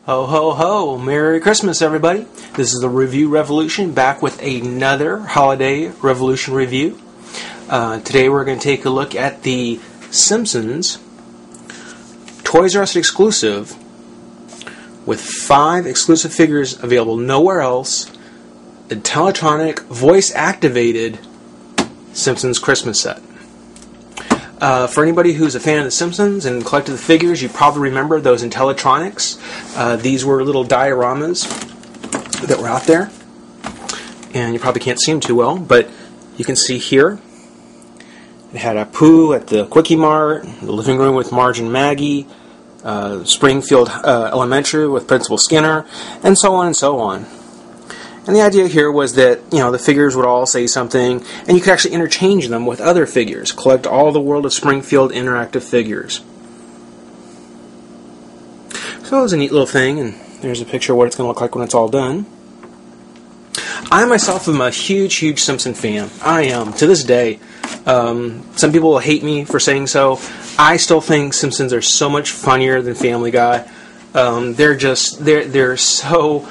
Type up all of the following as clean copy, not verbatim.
Ho, ho, ho. Merry Christmas, everybody. This is the Review Revolution, back with another Holiday Revolution review. Today we're going to take a look at the Simpsons Toys R Us exclusive with 5 exclusive figures available nowhere else. The Teletronic voice-activated Simpsons Christmas set. For anybody who's a fan of The Simpsons and collected the figures, you probably remember those Intellitronics. These were little dioramas that were out there. And you probably can't see them too well, but you can see here. It had Apu at the Quickie Mart, the living room with Marge and Maggie, Springfield Elementary with Principal Skinner, and so on and so on. And the idea here was that, you know, the figures would all say something, and you could actually interchange them with other figures. Collect all the World of Springfield interactive figures. So it was a neat little thing, and there's a picture of what it's going to look like when it's all done. I myself am a huge Simpson fan. I am, to this day. Some people will hate me for saying so. I still think Simpsons are so much funnier than Family Guy. They're so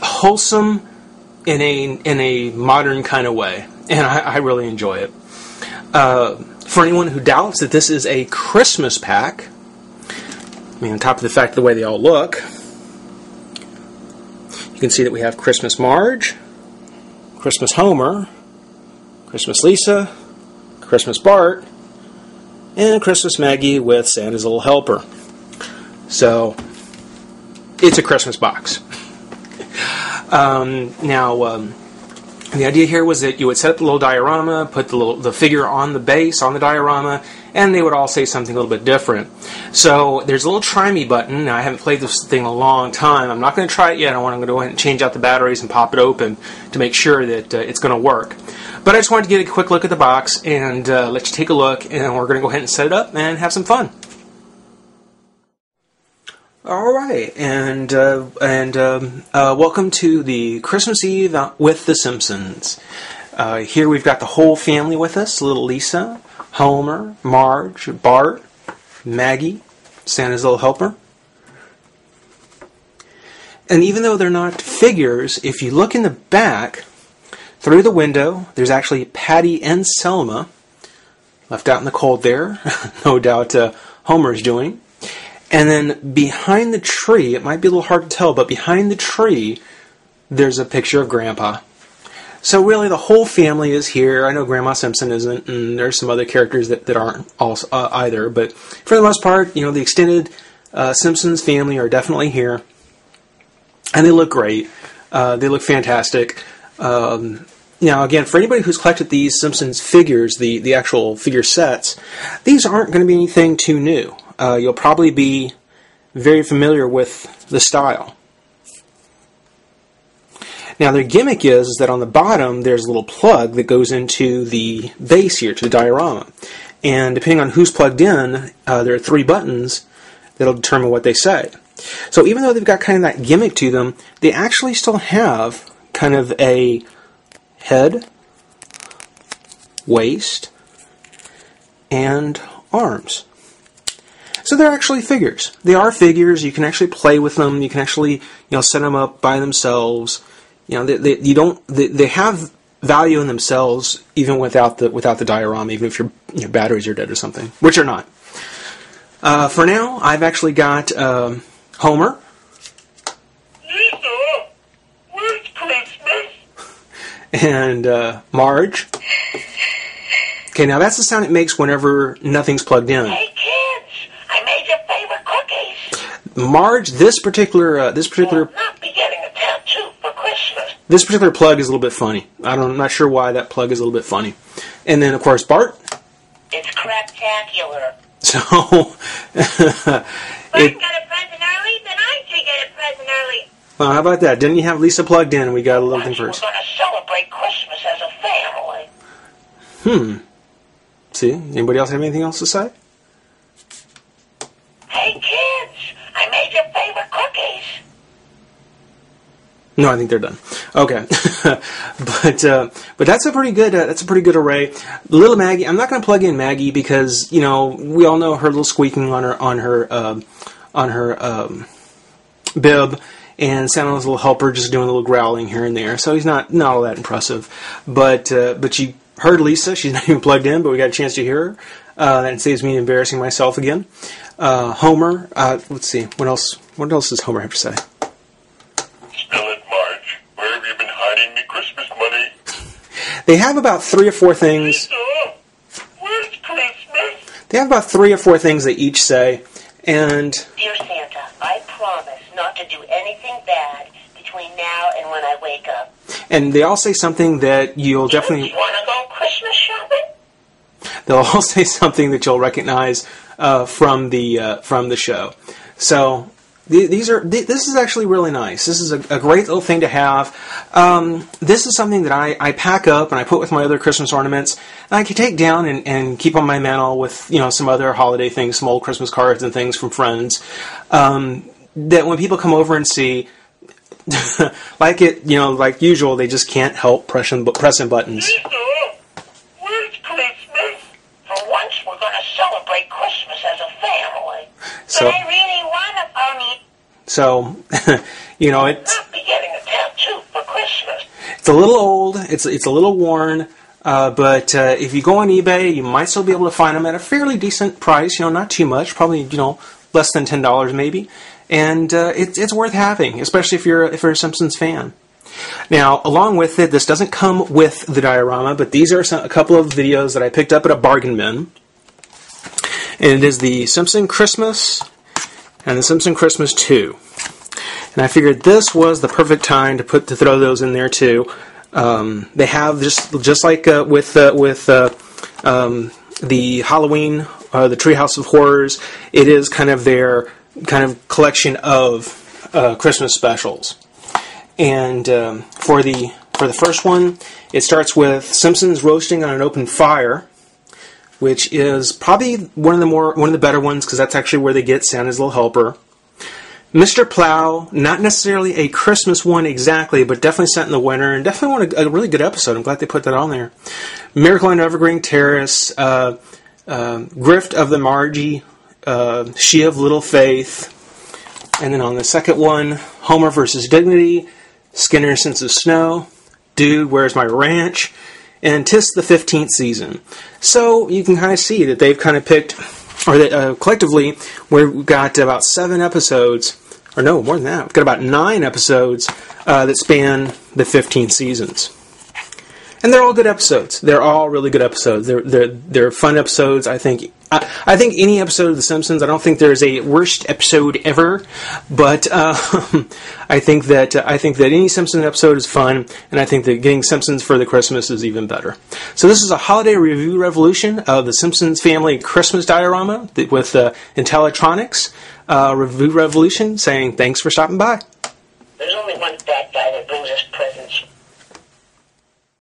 wholesome in a modern kind of way, and I really enjoy it. For anyone who doubts that this is a Christmas pack, I mean, on top of the fact of the way they all look, you can see that we have Christmas Marge, Christmas Homer, Christmas Lisa, Christmas Bart, and Christmas Maggie with Santa's Little Helper. So, it's a Christmas box. The idea here was that you would set up the little diorama, put the figure on the base, on the diorama, and they would all say something a little bit different. So there's a little try me button. Now, I haven't played this thing in a long time. I'm not going to try it yet. I'm going to go ahead and change out the batteries and pop it open to make sure that it's going to work. But I just wanted to get a quick look at the box and let you take a look, and we're going to go ahead and set it up and have some fun. All right, and welcome to the Christmas Eve with the Simpsons. Here we've got the whole family with us: little Lisa, Homer, Marge, Bart, Maggie, Santa's Little Helper. And even though they're not figures, if you look in the back, through the window, there's actually Patty and Selma left out in the cold there. No doubt Homer's doing. And then behind the tree, it might be a little hard to tell, but behind the tree, there's a picture of Grandpa. So really, the whole family is here. I know Grandma Simpson isn't, and there's some other characters that aren't also, either. But for the most part, you know, the extended Simpsons family are definitely here. And they look great. They look fantastic. Now, again, for anybody who's collected these Simpsons figures, the actual figure sets, these aren't going to be anything too new. You'll probably be very familiar with the style. Now, their gimmick is that on the bottom, there's a little plug that goes into the base here, to the diorama. And depending on who's plugged in, there are 3 buttons that'll determine what they say. So even though they've got kind of that gimmick to them, they actually still have kind of a head, waist, and arms. So they're actually figures. They are figures. You can actually play with them. You can actually, you know, set them up by themselves. You know, they have value in themselves even without the diorama, even if your batteries are dead or something, which are not. For now, I've actually got Homer. Lisa, where's Christmas? And Marge. Okay, now that's the sound it makes whenever nothing's plugged in. Hey kids, I made your favorite cookies. Marge, this particular Will not be getting a tattoo for Christmas. This particular plug is a little bit funny. I'm not sure why that plug is a little bit funny. And then, of course, Bart. It's craptacular. So, Bart got a present early, then I should get a present early. Well, how about that? Didn't you have Lisa plugged in and we got a little thing first? We're going to celebrate Christmas as a family. See? Anybody else have anything else to say? Hey kids, I made your favorite cookies. No, I think they're done. Okay, but that's a pretty good array. Little Maggie, I'm not going to plug in Maggie because, you know, we all know her little squeaking on her bib, and Santa's little helper just doing a little growling here and there. So he's not all that impressive. But you heard Lisa. She's not even plugged in, but we got a chance to hear her. That saves me embarrassing myself again. Homer. Let's see. What else does Homer have to say? Still at March. Where have you been hiding me Christmas money? They have about 3 or 4 things. Lisa, where's Christmas? They have about 3 or 4 things they each say, and Dear Santa, I promise not to do anything bad between now and when I wake up. And they all say something that you'll definitely. You want to go Christmas shopping? They'll all say something that you'll recognize from the show. So this is actually really nice. This is a great little thing to have. This is something that I pack up and I put with my other Christmas ornaments, and I can take down and keep on my mantle with some other holiday things, some old Christmas cards and things from friends. That when people come over and see, like usual, they just can't help pressing buttons. Lisa, where's Christmas? For once, we're going to celebrate Christmas as a family. So, But I really want a pony. so it's Not be getting a tattoo for Christmas. it's a little old. It's a little worn. But if you go on eBay, you might still be able to find them at a fairly decent price. Not too much, probably less than $10 maybe. And it's worth having, especially if you're a Simpsons fan. Now, along with it, this doesn't come with the diorama, but these are a couple of videos that I picked up at a bargain bin. And it is the Simpson Christmas and the Simpson Christmas 2. And I figured this was the perfect time to throw those in there too. They have just like with the Halloween, the Treehouse of Horrors. It is kind of their collection of Christmas specials. And for the first one, it starts with Simpsons roasting on an open fire, which is probably one of the better ones because that's actually where they get Santa's little helper. Mr. Plow, not necessarily a Christmas one exactly, but definitely set in the winter, and definitely a really good episode. I'm glad they put that on there. Miracle on Evergreen Terrace, Grift of the Margie, She of Little Faith, and then on the second one, Homer versus Dignity, Skinner's Sense of Snow, Dude, Where's My Ranch, and 'Tis the 15th Season. So you can kind of see that they've kind of picked, or that collectively, we've got about 7 episodes, or no, more than that, we've got about 9 episodes that span the 15 seasons. And they're all good episodes. They're all really good episodes. They're fun episodes. I think any episode of The Simpsons. I don't think there's a worst episode ever, but I think that any Simpsons episode is fun, and I think that getting Simpsons for the Christmas is even better. So this is a holiday review revolution of the Simpsons Family Christmas diorama with Intellitronics review revolution. Saying thanks for stopping by.